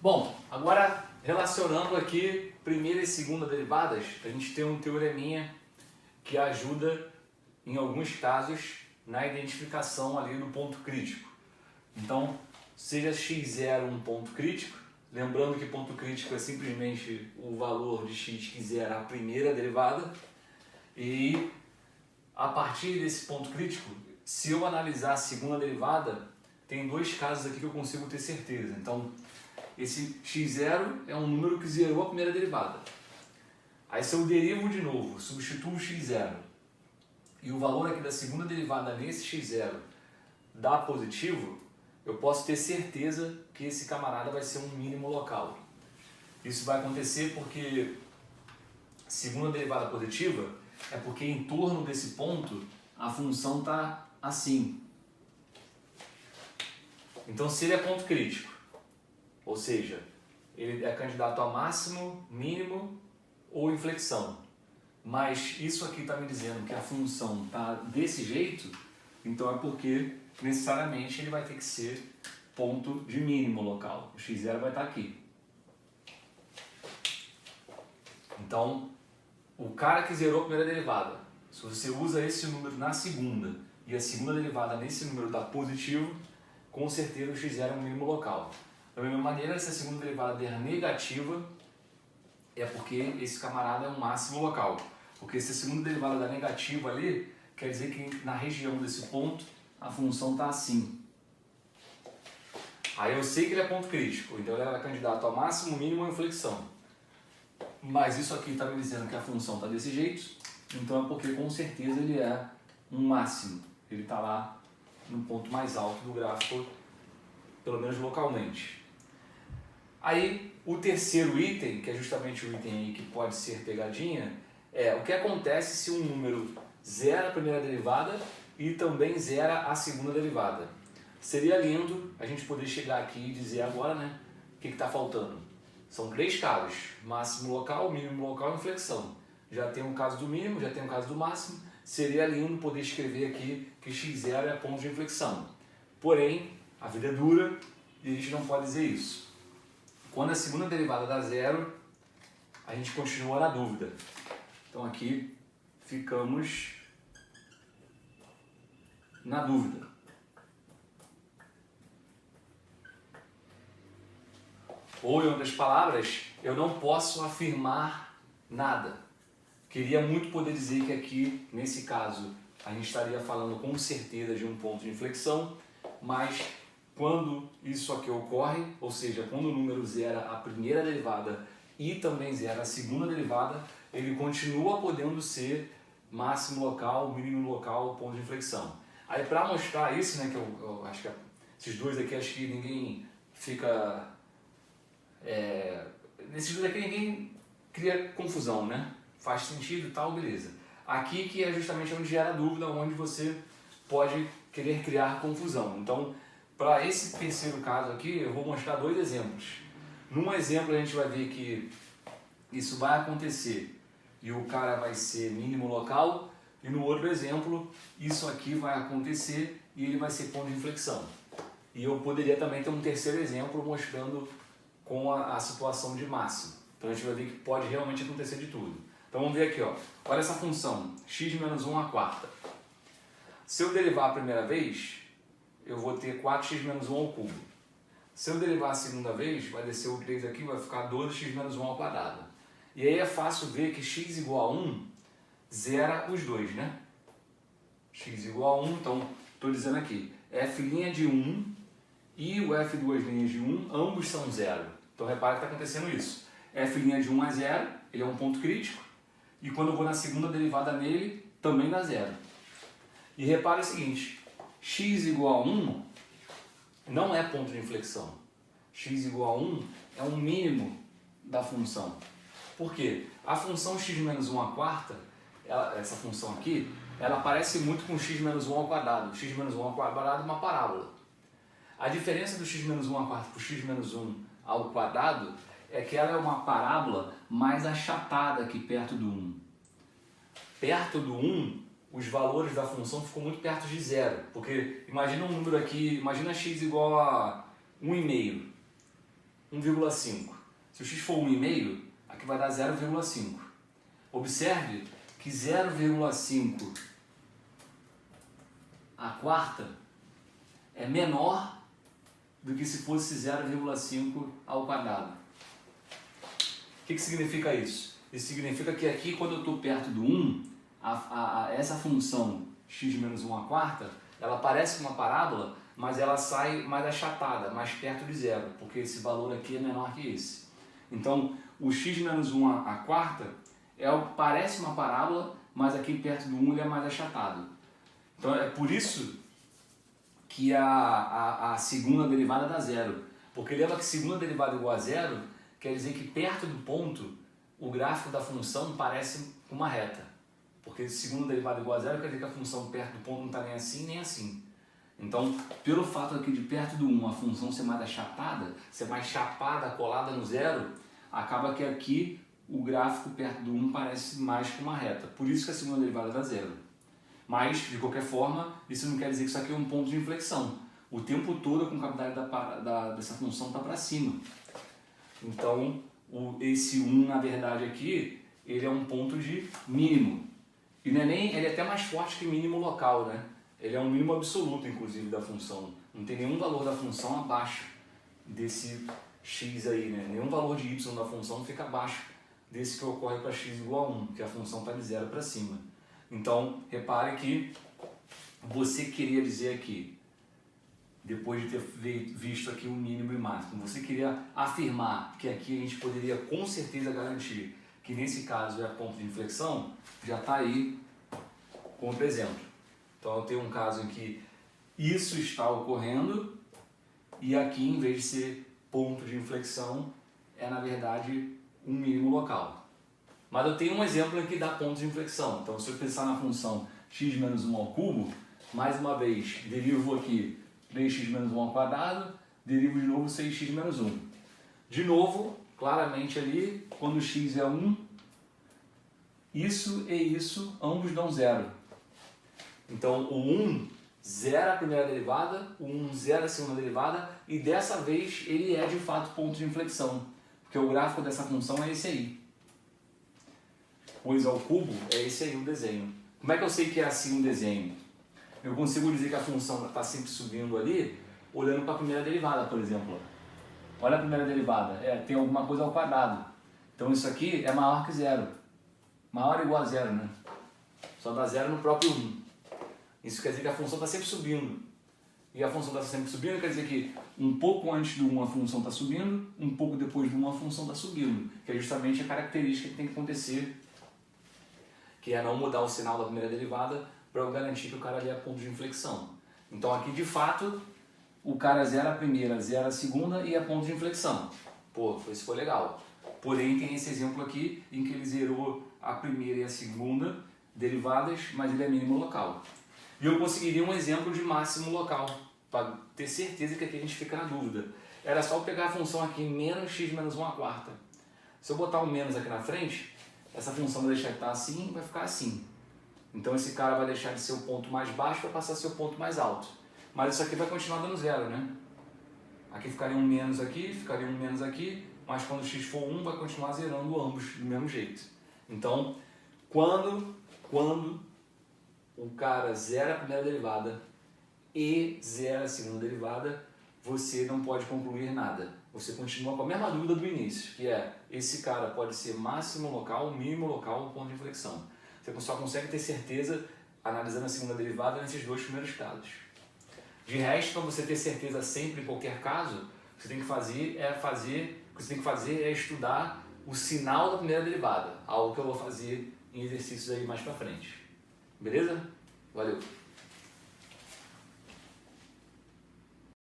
Bom, agora relacionando aqui primeira e segunda derivadas, a gente tem um teoreminha que ajuda em alguns casos na identificação ali do ponto crítico. Então, seja x0 um ponto crítico, lembrando que ponto crítico é simplesmente o valor de x que zera a primeira derivada, e a partir desse ponto crítico, se eu analisar a segunda derivada, tem dois casos aqui que eu consigo ter certeza. Então, esse x0 é um número que zerou a primeira derivada. Aí se eu derivo de novo, substituo o x0 e o valor aqui da segunda derivada nesse x0 dá positivo, eu posso ter certeza que esse camarada vai ser um mínimo local. Isso vai acontecer porque segunda derivada positiva é porque em torno desse ponto a função está assim. Então se ele é ponto crítico, ou seja, ele é candidato a máximo, mínimo ou inflexão, mas isso aqui está me dizendo que a função está desse jeito, então é porque necessariamente ele vai ter que ser ponto de mínimo local. O x0 vai estar aqui. Então, o cara que zerou a primeira derivada, se você usa esse número na segunda e a segunda derivada nesse número dá positivo, com certeza o x0 é um mínimo local. Da mesma maneira, se a segunda derivada der negativa, é porque esse camarada é um máximo local. Porque se a segunda derivada dá negativa ali, quer dizer que na região desse ponto a função está assim. Aí eu sei que ele é ponto crítico, então ele é candidato a máximo, mínimo ou inflexão. Mas isso aqui está me dizendo que a função está desse jeito, então é porque com certeza ele é um máximo. Ele está lá no ponto mais alto do gráfico, pelo menos localmente. Aí o terceiro item, que é justamente o item aí que pode ser pegadinha, é o que acontece se um número zera a primeira derivada e também zera a segunda derivada. Seria lindo a gente poder chegar aqui e dizer agora, né, o que está faltando. São três casos: máximo local, mínimo local e inflexão. Já tem um caso do mínimo, já tem um caso do máximo. Seria lindo poder escrever aqui que x0 é ponto de inflexão. Porém, a vida é dura e a gente não pode dizer isso. Quando a segunda derivada dá zero, a gente continua na dúvida. Então aqui ficamos na dúvida. Ou, em outras palavras, eu não posso afirmar nada. Queria muito poder dizer que aqui, nesse caso, a gente estaria falando com certeza de um ponto de inflexão, mas quando isso aqui ocorre, ou seja, quando o número zera a primeira derivada e também zera a segunda derivada, ele continua podendo ser máximo local, mínimo local, ponto de inflexão. Aí para mostrar isso, né, que eu acho que esses dois aqui, acho que ninguém fica... nesses dois aqui ninguém cria confusão, né? Faz sentido e tal, beleza. Aqui que é justamente onde gera dúvida, onde você pode querer criar confusão. Então, para esse terceiro caso aqui, eu vou mostrar dois exemplos. Num exemplo a gente vai ver que isso vai acontecer e o cara vai ser mínimo local, e no outro exemplo, isso aqui vai acontecer e ele vai ser ponto de inflexão. E eu poderia também ter um terceiro exemplo mostrando com a situação de máximo. Então a gente vai ver que pode realmente acontecer de tudo. Então vamos ver aqui, ó. Olha essa função, x menos 1 à quarta. Se eu derivar a primeira vez, eu vou ter 4x menos 1 ao cubo. Se eu derivar a segunda vez, vai descer o 3 aqui, vai ficar 12x menos 1 ao quadrado. E aí é fácil ver que x igual a 1 zera os dois, né? X igual a 1, então estou dizendo aqui, f' de 1 e o f duas linhas de 1, ambos são zero. Então repara que está acontecendo isso. F' de 1 é zero, ele é um ponto crítico, e quando eu vou na segunda derivada nele, também dá zero. E repara o seguinte, x igual a 1 não é ponto de inflexão. X igual a 1 é um mínimo da função. Por quê? A função x menos 1 à quarta, essa função aqui, ela parece muito com x menos 1 ao quadrado. X menos 1 ao quadrado é uma parábola. A diferença do x menos 1 à quarta para o x menos 1 ao quadrado é que ela é uma parábola mais achatada aqui perto do 1. Perto do 1, os valores da função ficam muito perto de zero, porque imagina um número aqui, imagina x igual a 1,5. 1,5. Se o x for 1,5, aqui vai dar 0,5. Observe que 0,5 a quarta é menor do que se fosse 0,5 ao quadrado. O que significa isso? Isso significa que aqui, quando eu estou perto do 1, essa função x menos 1 a quarta, ela parece uma parábola, mas ela sai mais achatada, mais perto de zero, porque esse valor aqui é menor que esse. Então, o x menos 1 a quarta parece uma parábola, mas aqui perto do 1 ele é mais achatado. Então, é por isso que a segunda derivada dá zero. Porque lembra que segunda derivada igual a zero quer dizer que perto do ponto o gráfico da função parece uma reta. Porque segunda derivada igual a zero quer dizer que a função perto do ponto não está nem assim nem assim. Então, pelo fato aqui de perto do 1 a função ser mais achatada, ser mais chapada, colada no zero, acaba que aqui o gráfico perto do 1 parece mais que uma reta. Por isso que a segunda derivada dá zero. Mas, de qualquer forma, isso não quer dizer que isso aqui é um ponto de inflexão. O tempo todo a concavidade dessa função está para cima. Então, esse 1, na verdade, aqui, ele é um ponto de mínimo. E não é ele é até mais forte que mínimo local, né? Ele é um mínimo absoluto, inclusive, da função. Não tem nenhum valor da função abaixo desse x aí, né? Nenhum valor de y da função fica abaixo desse que ocorre para x igual a 1, que a função está de 0 para cima. Então, repare que você queria dizer aqui, depois de ter visto aqui o mínimo e o máximo, você queria afirmar que aqui a gente poderia com certeza garantir que nesse caso é ponto de inflexão, já está aí com outro exemplo. Então eu tenho um caso em que isso está ocorrendo e aqui, em vez de ser ponto de inflexão, é na verdade um mínimo local. Mas eu tenho um exemplo em que dá ponto de inflexão. Então, se eu pensar na função x menos 1 ao cubo, mais uma vez, derivo aqui 3x menos 1 ao quadrado, derivo de novo 6x menos 1. De novo, claramente ali, quando x é 1, isso e isso, ambos dão zero. Então, o 1 zera a primeira derivada, o 1 zera a segunda derivada, e dessa vez ele é de fato ponto de inflexão, porque o gráfico dessa função é esse aí. 2 ao cubo é esse aí o desenho. Como é que eu sei que é assim o desenho? Eu consigo dizer que a função está sempre subindo ali, olhando para a primeira derivada, por exemplo. Olha a primeira derivada, tem alguma coisa ao quadrado. Então isso aqui é maior que zero. Maior ou igual a zero, né? Só dá zero no próprio 1. Isso quer dizer que a função está sempre subindo. E a função está sempre subindo quer dizer que um pouco antes do 1 a função está subindo, um pouco depois do 1 a função está subindo. Que é justamente a característica que tem que acontecer, que é não mudar o sinal da primeira derivada para eu garantir que o cara ali é ponto de inflexão. Então aqui de fato o cara zera a primeira, zera a segunda e é ponto de inflexão. Pô, isso foi legal. Porém tem esse exemplo aqui em que ele zerou a primeira e a segunda derivadas, mas ele é mínimo local. E eu conseguiria um exemplo de máximo local, para ter certeza que aqui a gente fica na dúvida. Era só eu pegar a função aqui, menos x menos 1 a quarta. Se eu botar um menos aqui na frente, essa função vai deixar de estar assim e vai ficar assim. Então esse cara vai deixar de ser o ponto mais baixo para passar a ser o ponto mais alto. Mas isso aqui vai continuar dando zero, né? Aqui ficaria um menos aqui, ficaria um menos aqui, mas quando x for 1 vai continuar zerando ambos do mesmo jeito. Então, quando o cara zera a primeira derivada e zera a segunda derivada, você não pode concluir nada. Você continua com a mesma dúvida do início, que é, esse cara pode ser máximo local, mínimo local, ponto de inflexão. Você só consegue ter certeza analisando a segunda derivada nesses dois primeiros casos. De resto, para você ter certeza sempre em qualquer caso, o que você tem que fazer é estudar o sinal da primeira derivada, algo que eu vou fazer em exercícios aí mais para frente. Beleza? Valeu!